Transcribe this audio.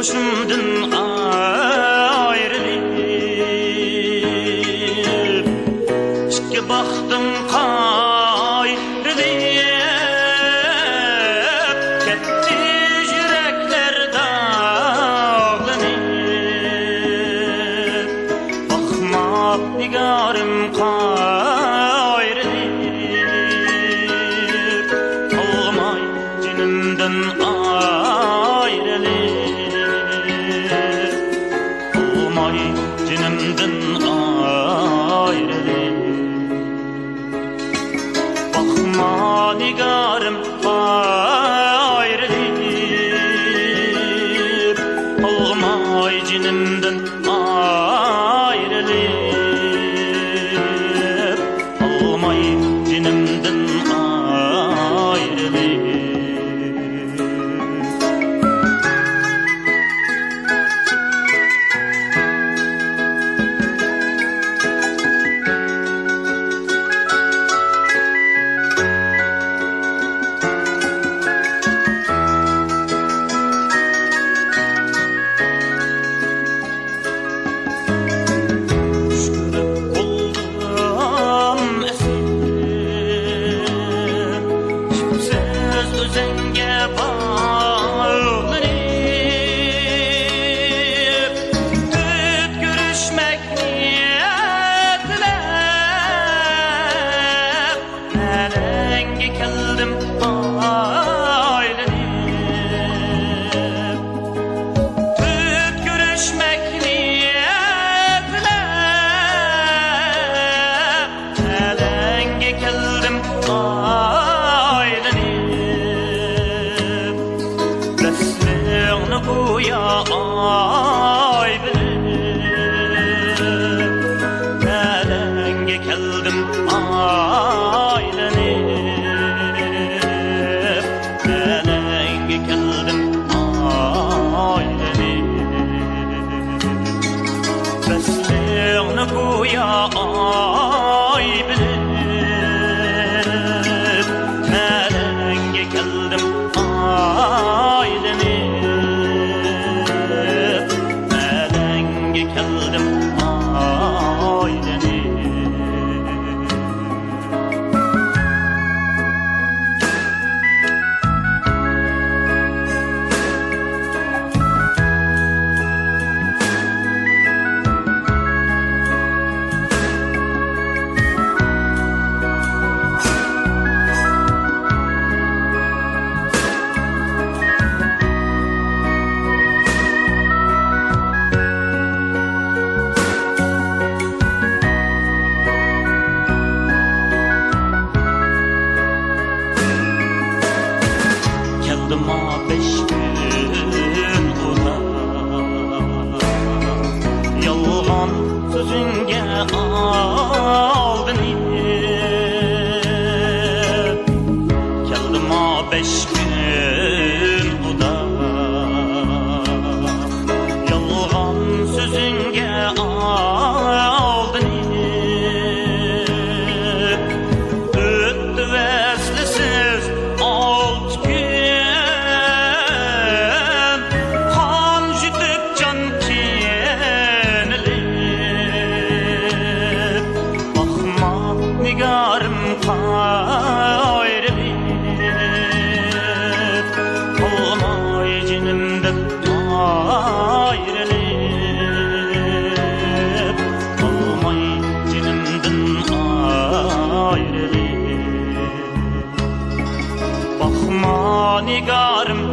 turmuşumdan ayrılıp İşte baktım kayrılıp Ketti yürekler dağlanıp Bakma nigarım kayrılıp Olmay cinimden cinimden ayrılıp Bakma nigarım ayrılıp Olmay cinimden ayrılıp Olmay cinimden ayrılıp Ya ay bilip Nelenge keldim aylanip Nelenge keldim aylanip Besleğni goya ay bilip Nelenge keldim aylanip Keldim aylanip Keldim 5 gün uda Yalgan sözünge aldın Keldim 5 gün uda Yalgan sözünge aldın Öttü veslisiz 6 gün Nigarım ayrılıp Olmay cinimden ayrılıp Olmay cinimden ayrılıp Bakma nigarım